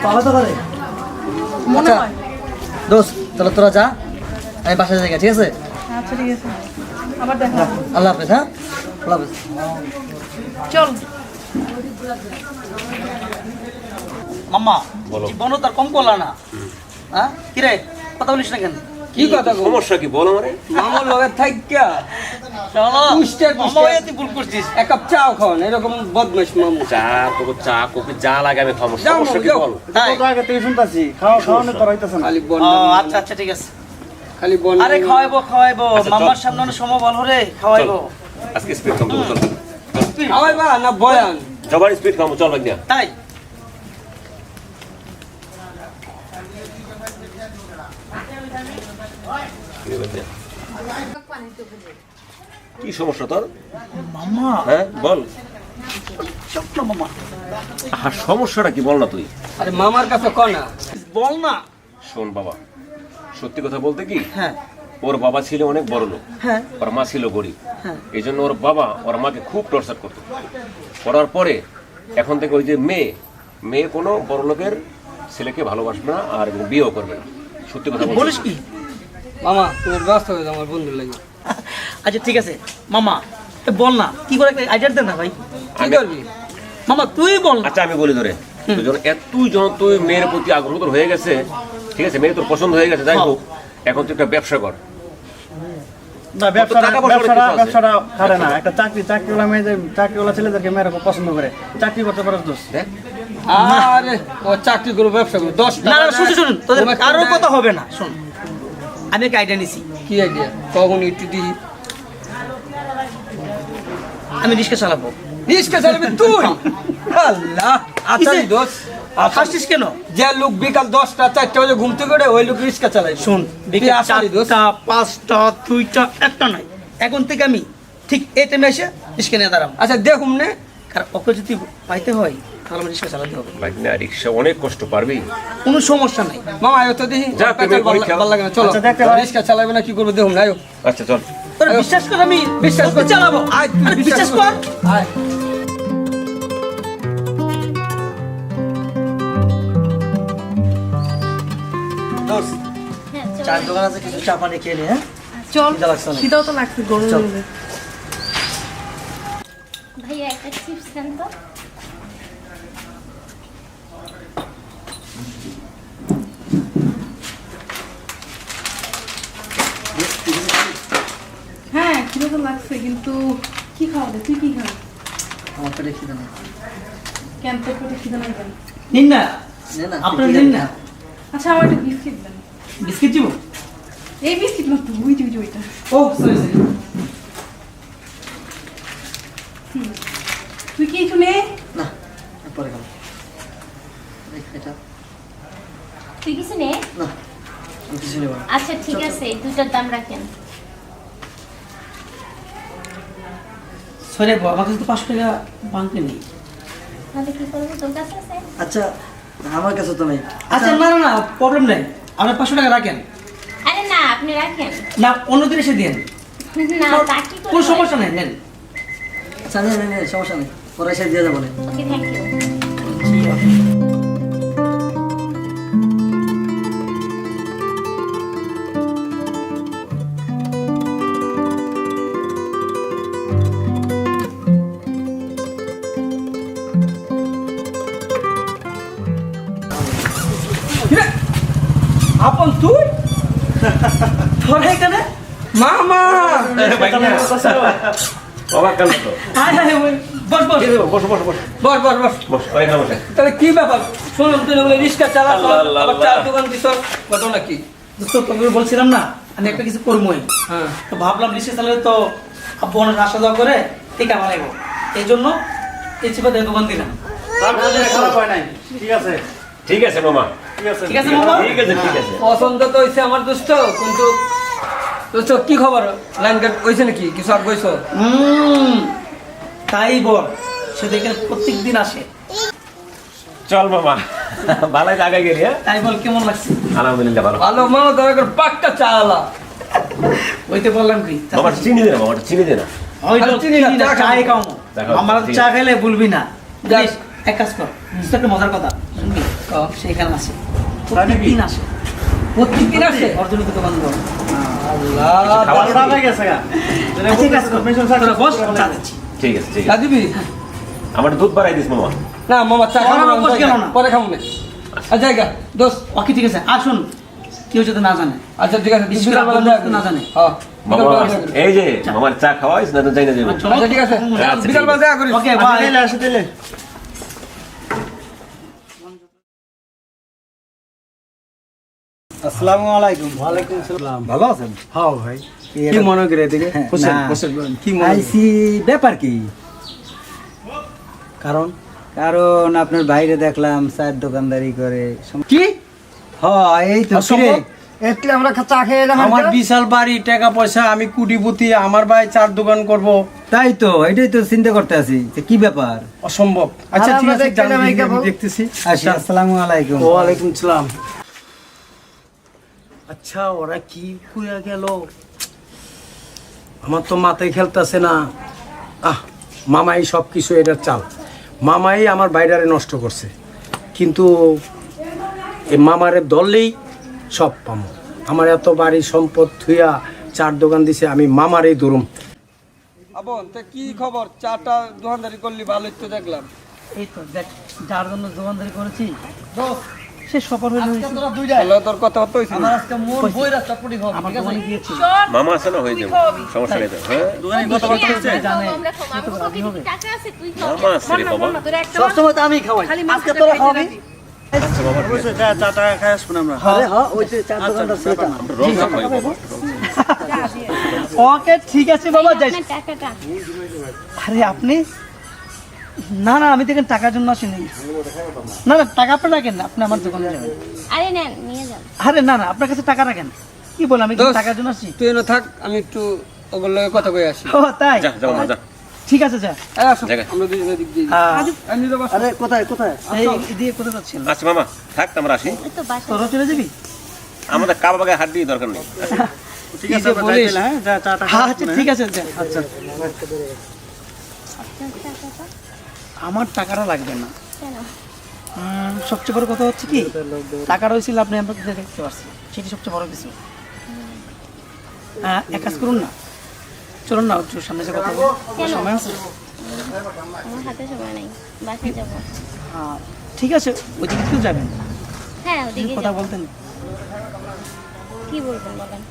ভালো তো করে মনে হয়। দোস্ত তাহলে তোরা যা, আমি বাসায় যাই, ঠিক আছে? আচ্ছা ঠিক আছে, আবার দেখা হবে। আল্লাহ হাফেজ। হ্যাঁ, আল্লাহ হাফেজ। চল। মাম্মা বলো। জীবনও তার কম করলা না। হ্যাঁ কি রে, কথা বলিস না কেন? কি কথা সমস্যা কি বলো মানে? মামার লগে থাইকা চলো পুষ্টের মাম্মা ওই তুই ভুল করছিস। এক কাপ চাও খাওয়ান, এরকম বদমাইশ মামু। চা কফি যা লাগে আমি খাবো, যাও, সমস্যা কি যাও। বল? তাই? আগে থেকে শুনতাছি খাওয়ানো তো হইতাছে না। খালি বন ও আচ্ছা আচ্ছা ঠিক আছে। খালি বন আরে খাওয়াইবো আচ্ছা, মাম্মার চল। সামনে অনেক সময় বল রে, চল খাওয়াইবো। আজকে স্পিড খাবো, চল খাওয়াইবা না বয়ান? জবান স্পিড খাবো, চল ভাই। তাই কি সমস্যা তোর? মাম্মা হ্যাঁ বল। চুপ না মাম্মা, আর সমস্যাটা কি বল না তুই? আরে মামার কাছে ক না। বল না। শোন বাবা, সত্যি কথা বলতে কি, হ্যাঁ ওর বাবা ছিল অনেক বড় লোক, হ্যাঁ ওর মা ছিল গরিব। হ্যাঁ। এই জন্য ওর বাবা ওর মাকে খুব টর্চার করতো। করার পরে এখন থেকে ওই যে মেয়ে কোনো বড় লোকের ছেলেকে ভালোবাসবে না আর বিয়েও করবে না। সত্যি কথা বলিস বলিস কি? মামা তুমি ব্যস্ত হয়ে যাও আমার বন্ধুর লাগে। আচ্ছা ঠিক আছে মামা, বল না কি করে, আইডিয়া দে না ভাই। কি করবি? মামা তুই বল না। আচ্ছা আমি বলি ধরে, তুই যখন তুই মেয়ের প্রতি আগ্রহ তোর হয়ে গেছে, ঠিক আছে, মেয়ে তোর পছন্দ হয়ে গেছে, যাই হোক, এখন তুই একটা ব্যবসা কর। না, ব্যবসাটা টাকা পয়সা ব্যবসাটা অনেক কিছু আছে। ব্যবসাটা খারে না। একটা চাকরিওয়ালা মেয়েদের, চাকরিওয়ালা ছেলেদেরকে মেয়েরা খুব পছন্দ করে। চাকরি করতে পারো দোষ। দেখ আরে ও চাকরি করো, ব্যবসা করো, 10 না টাকা না শুনুন শুনুন, তোদের তোমাকে কারোর দেয়। কথা হবে না। শোন আমি একটা আইডিয়া নিছি, কি আইডিয়া? কখন একটু দি আমি রিক্সা চালাবো। রিস্কা চালাবি তুই? আল্লাহ, আচ্ছা কিসে? দোষ। হাসছিস কেন? যে লোক বিকাল 10টা 4টা বাজে ঘুমতে করে ওই লোক রিস্কা চালায়। শোন তুই আসালি দোষ। 4টা 5টা 2টা একটা নাই, এখন থেকে আমি ঠিক এই টাইমে এসে রিক্সা নিয়ে দাঁড়াবো। আচ্ছা দেখুম নে। কারণ ওকে যদি পাইতে হয় তাহলে আমার রিক্সা চালাতে হবে, ভাই না, রিক্সা অনেক কষ্ট পারবি। কোনো সমস্যা নাই। মামা আয়ো তো দেখি। যা, তুমি পরীক্ষা। ভালো লাগে না, চলো। আচ্ছা, দেখতে হয়। রিস্কা চালাবে না কি করবো দেখুন না, আয়ো। আচ্ছা চল। তোরা বিশ্বাস কর, আমি বিশ্বাস ওকে কর। চালাবো। আয়, তুই আরে বিশ্বাস বিশ্বাস কর। কর। আয়। দোস্ত, চার দোকান আছে, কিছু চা পানি খেয়ে নে। হ্যাঁ চল, খিদা লাগছে না? খিদাও তো লাগছে গরম চল। গরমে। ভাইয়া একটা চিপস দেন তো। হ্যাঁ খিদা তো লাগছে, কিন্তু কি খাওয়াবে? তুই কি খাবি? আমার পেটে খিদা নেই। কেন তোর পেটে খিদা নাই কেন? নিন না, নে না, আপনার তুই নিন কি না। আচ্ছা আমার একটা বিস্কিট দেন। বিস্কিট দিব? এই বিস্কিট না তো, ওই যে ওইটা। ও সরি সরি। তুই কি কিছু নে? না পরে খাবো। এটা তুই কিছু নে। না, আমি কিছু নেব না। আচ্ছা ঠিক আছে, এই দুটার দাম রাখেন। সরি আমার কাছে তো 500 টাকা বাংকে নেই। তাহলে কি করবো, তোর কাছে আছে? আচ্ছা, আমার কাছে তো নাই। আচ্ছা না না না, প্রবলেম নেই, আপনি 500 টাকা রাখেন। আরে না, আপনি রাখেন। না অন্য দিন এসে দিন, না তা কি কোনো করবো? সমস্যা নেই, নেন। আচ্ছা, নে, সমস্যা নেই, পরে এসে দিয়ে যাবো। Okay thank you. আপন তুই? তোরা এখানে? মামা অবাক কেন তো? হাই হাই ওই, বস বস বস বস বস বস বস বস। বস, ওইখানে বসে। তাহলে কি ব্যাপার? শুনলাম তুই বলে রিস্কা চালাতো, আল্লাহ, আল্লাহ, আবার আল্লাহ। চার দোকান দিছ, ঘটনা কি? দোস্ত তোকে বলছিলাম না আমি একটা কিছু করবোই, হ্যাঁ। তো ভাবলাম রিক্সা চালালে তো আব্বু অনেক আসা যাওয়া করে ঠিক আমার লাগবো, এই জন্য এই চিপা দিয়ে দোকান দিলাম। খারাপ হয় নাই। ঠিক আছে, ঠিক আছে মামা, ঠিক আছে। ঠিক আছে মামা? ঠিক আছে ঠিক আছে। পছন্দ তো হয়েছে আমার দোস্ত, কিন্তু দোস্ত কি খবর? লাইন কাট হয়েছে নাকি? কিছু আগ গইছ? তাই বল, সে দেখে প্রত্যেক দিন আসে। চল মামা, ভালো জায়গায় গেলি। হ্যাঁ তাই বল কেমন লাগছে? আলহামদুলিল্লাহ ভালো। ভালো মামা, দরকার পাক্কা চালা। ওইতে বললাম কি মামা চিনি দে না, মামাটা চিনি দে না। হয়তো চিনি না, চা চাই খাবো। খাও চা খাবো, আমার ঠিক চা আছে। খেলে ভুলবি না। যাস। এক কাজ কর, একটা মজার কথা শুনবি? সব সেখানে আছে তাই নাকি? প্রত্যেকদিন আসে প্রত্যেকদিন আসে অর্জনিত দোকানদার আল্লাহ খাওয়া হয়ে গেছে গা। আচ্ছা, কাজ কর। তোরা বস, চা দিচ্ছি। ঠিক আছে ঠিক চা আছে দিবি আমার দুধ বাড়াই দিস মামা না মামা চা খাবো আমার না, অভ্যাস গেল না। পরে খাবো না আচ্ছা জায়গা দোস্ত ওকে ঠিক আছে আর শোন কেউ যাতে না জানে আচ্ছা ঠিক আছে বিশেষ করে বিকালবেলা আপনার দেখা দোস্ত না জানে। হ্যাঁ মামা বিকালবেলা দেখা করিস। এই যে মামার চা খাওয়াইস না তো যাই না যাবো চলো। আচ্ছা ঠিক আছে আচ্ছা, ঠিক বিকালবেলা আছে। দেখা করিস ওকে আচ্ছা, বাই দিলে, আসে দিলে। আসসালামু আলাইকুম। ওয়ালাইকুম আসসালাম। ভালো আছেন? হ্যাঁ ভাই। কি মনে করে এদিকে? বসেন, না। বসেন, বসেন। কি মনে করে? আইসি ব্যাপার কি? কারণ কারণ আপনার বাইরে দেখলাম চায়ের দোকানদারি করে। কি হ্যাঁ এই তো অসম্ভব। একটু আমরা চা খেয়ে এলাম আমার বিশাল বাড়ি, টাকা পয়সা, আমি কোটিপতি, আমার ভাই চার দোকান করব, তাই তো এটাই তো চিন্তা করতে আছি যে কি ব্যাপার। অসম্ভব। আচ্ছা আর ঠিক আমরা আছে, দেখতে যান, এলাম এই আমি কেবল। দেখতেছি। আসি, আসসালামু আলাইকুম। ওয়ালাইকুম সালাম। আচ্ছা ওরা কি করে গেল, আমার তো মাথায় খেলতেছে না। মামাই সব কিছু এটার চাল, মামাই আমার বাইরে নষ্ট করছে, কিন্তু এই মামারে ধরলেই সব পামো। আমার এত বাড়ি সম্পদ থুইয়া চার দোকান দিছে, আমি মামারই দরুম। আবন তা কি খবর চাটা দোকানদারি করলি ভালোই তো দেখলাম এই তো দেখ যার জন্য দোকানদারি করেছি সে সফল হয়ে গেছে। তাহলে তোর কথা তো হইছে আমার আজকে মন বইরা চটপটি খাওয়া আমার দোকানে গিয়েছি মামা আছে না হয়ে যাবে সমস্যা নেই তো হ্যাঁ জানে টাকা আছে তুই মামা আছে রে বাবা সবসময় তো আমি খাওয়াই আজকে তোরা খাওয়াবি অবশ্যই চা খাই আসবো না আমরা। আরে হ্যাঁ ওই যে চার দোকানদার ছেলেটা না। আমরা রমজান ভাই বাবা ওকে ঠিক আছে বাবা যাই আপনার টাকাটা আরে আপনি না না আমি দেখেন টাকার জন্য আসিনি না না টাকা আপনি রাখেন না আপনি আমার দোকানে যাবেন আরে নেন নিয়ে যান আরে না না আপনার কাছে টাকা রাখেন কি বল আমি কি দোস্ত, টাকার জন্য আসছি তুই এনে থাক আমি একটু ওগুলো লগে কথা কই আসি ও তাই যা যাও মা যা ঠিক আছে যা এই আসো জায়গা। আমরা দুজনে দিক দিয়ে আমি তো বাস আরে কোথায় কোথায়? এই দিয়ে কোথায় যাচ্ছেন আচ্ছা মামা থাক আমরা আসি ওই তো বাসা তোরা চলে যাবি আমাদের কাবা বাগায় হাত দিয়ে দরকার নেই ঠিক আছে আমরা যাই তাহলে, হ্যাঁ যা চাটা হ্যাঁ আচ্ছা ঠিক আছে যা আচ্ছা আপনার টাকাটা আমার টাকাটা লাগবে না কেন সবচেয়ে বড় কথা হচ্ছে কি টাকাটা হয়েছিল আপনি আমাকে দেখতে পারছি সেটি সবচেয়ে বড় কিছু এক কাজ করুন না চলুন না একটু সামনে যে কথা বলুন কেন? সময় আছে আমার হাতে সময় নাই বাসায় যাবো ঠিক আছে ওইদিকে একটু যাবেন হ্যাঁ ওদিকে কথা যাবো। বলতেন কি বলবেন বলেন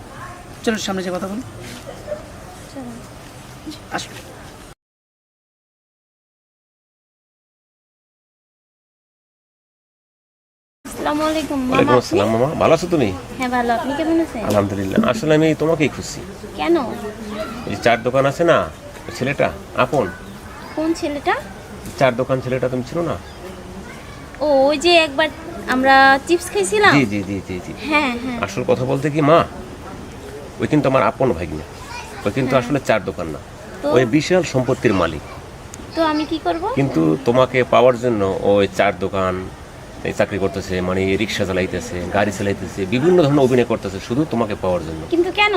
চলুন সামনে যে কথা বলুন চলুন আসুন আসসালামু আলাইকুম মামা ওয়ালাইকুম আপনি? আসসালাম মামা ভালো আছো তুমি হ্যাঁ ভালো আপনি কেমন আছেন আলহামদুলিল্লাহ আসলে আমি তোমাকেই খুঁজছি কেন এই যে চার দোকান আছে না ওই ছেলেটা আপন কোন ছেলেটা চার দোকান ছেলেটা তুমি ছিল না ও ওই যে একবার আমরা চিপস খাইছিলাম জি জি জি জি জি হ্যাঁ হ্যাঁ আসল কথা বলতে কি মা ওই কিন্তু আমার আপন ভাগ্নে ওই কিন্তু আসলে চার দোকান না তো? ওই বিশাল সম্পত্তির মালিক তো আমি কি করব কিন্তু তোমাকে পাওয়ার জন্য ওই চার দোকান এই চাকরি করতেছে মানে রিক্সা চালাইতেছে গাড়ি চালাইতেছে বিভিন্ন ধরনের অভিনয় করতেছে শুধু তোমাকে পাওয়ার জন্য কিন্তু কেন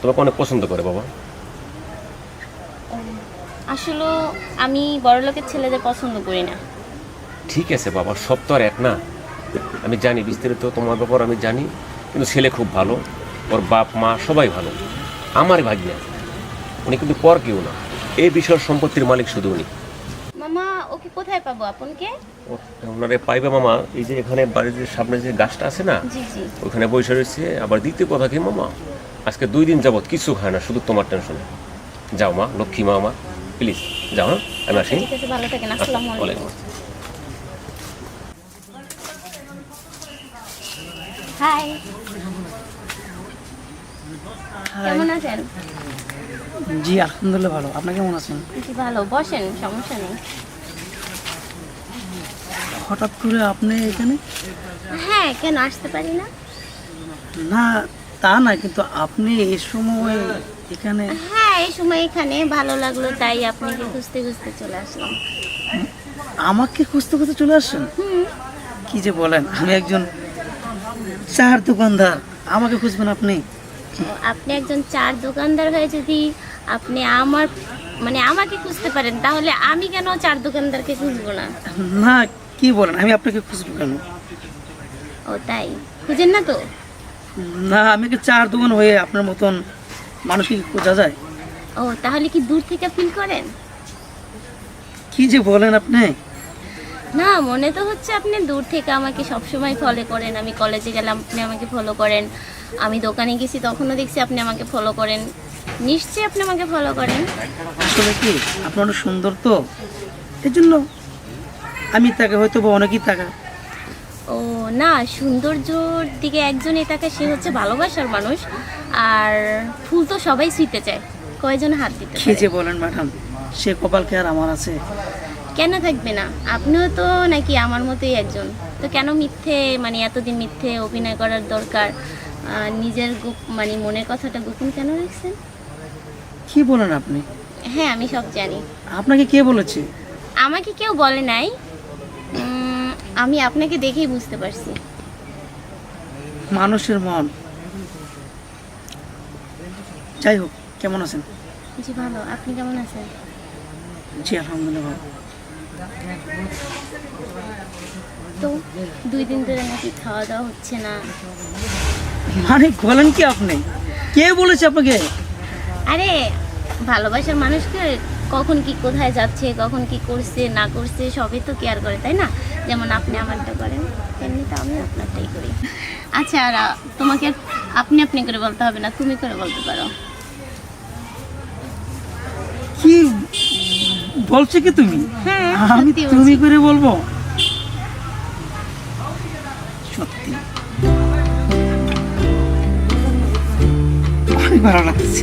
তোমাকে অনেক পছন্দ করে বাবা আসলে আমি বড়লোকের ছেলেদের পছন্দ করি না ঠিক আছে বাবা সব তো আর এক না আমি জানি বিস্তারিত তোমার ব্যাপার আমি জানি কিন্তু ছেলে খুব ভালো ওর বাপ মা সবাই ভালো আমার ভাগ্নে উনি কিন্তু পর কেউ না এই বিশাল সম্পত্তির মালিক শুধু উনি মামা ওকে কোথায় পাবো আপনকে ওনারে পাইবে মামা এই যে এখানে বাড়ির যে সামনে যে গাছটা আছে না জি জি ওখানে বসে রয়েছে আবার দ্বিতীয় কথা কি মামা আজকে 2 দিন যাবত কিছু খায় না শুধু তোমার টেনশনে যাও মা লক্ষ্মী মা আমার প্লিজ যাও হ্যাঁ আমি আসি ঠিক আছে ভালো থাকেন আসসালামু আলাইকুম ওয়ালাইকুম হাই কেমন আছেন জি আলহামদুলিল্লাহ ভালো আপনি কেমন আছেন জি ভালো বসেন সমস্যা নেই হঠাৎ করে আপনি এখানে হ্যাঁ কেন আসতে পারি না না তা না কিন্তু আপনি এই সময় এখানে হ্যাঁ এই সময় এখানে ভালো লাগলো তাই আপনাকে খুঁজতে খুঁজতে চলে আসলাম আমাকে খুঁজতে খুঁজতে চলে আসছেন কি যে বলেন আমি একজন চার দোকানদার আমাকে খুঁজবেন আপনি ও, আপনি একজন চার দোকানদার হয়ে যদি আপনি আমার মানে আমাকে খুঁজতে পারেন তাহলে আমি কেন চার দোকানদারকে খুঁজবো না না কি বলেন, আমি আপনাকে খুঁজবো কেন? ও তাই, খুঁজেন না তো? না, আমি কি চার দোকান হয়ে আপনার মতন মানুষকে কি খোঁজা যায়? ও তাহলে কি দূর থেকে ফিল করেন? কি যে বলেন আপনি? না, মনে তো হচ্ছে আপনি দূর থেকে আমাকে সবসময় ফলো করেন। আমি কলেজে গেলাম আপনি আমাকে ফলো করেন, আমি দোকানে গেছি তখনও দেখছি আপনি আমাকে ফলো করেন। নিশ্চয়ই আপনি আমাকে ফলো করেন। আসলে কি আপনার অনেক সুন্দর তো, এই জন্য আমি তাকে হয়তো বা অনেকেই তাকা। ও না, সৌন্দর্যর দিকে একজনই তাকে, সে হচ্ছে ভালোবাসার মানুষ। আর ফুল তো সবাই ছুঁতে চায়, কয়জন হাত দিতে কি পারে? যে বলেন ম্যাডাম, সে কপাল কি আর আমার আছে? কেন থাকবে না? আপনিও তো নাকি আমার মতোই একজন। তো কেন মিথ্যে, মানে এতদিন মিথ্যে অভিনয় করার দরকার? নিজের মানে মনের কথাটা গোপন কেন রাখছেন? কি বলেন আপনি? হ্যাঁ, আমি সব জানি। আপনাকে কে বলেছে? আমাকে কেউ বলে নাই, আমি আপনাকে দেখেই বুঝতে পারছি। মানুষের মন। যাই হোক, কেমন আছেন? জি ভালো, আপনি কেমন আছেন? জি আলহামদুলিল্লাহ ভালো। তো 2 দিন ধরে নাকি খাওয়া দাওয়া হচ্ছে না? মানে বলেন কি আপনি? কে বলেছে আপনাকে? আরে ভালোবাসার মানুষকে কখন কি কোথায় যাচ্ছে, কখন কি করছে না করছে সবই তো কেয়ার করে, তাই না? যেমন আপনি আমারটা করেন, তেমনি তো আমি আপনারটাই করি। আচ্ছা, আর তোমাকে আপনি আপনি করে বলতে হবে না, তুমি করে বলতে পারো। কি বলছে কি তুমি? হ্যাঁ, আমি সত্যি তুমি বলছি। করে বলবো? সত্যি অনেক ভালো লাগছে।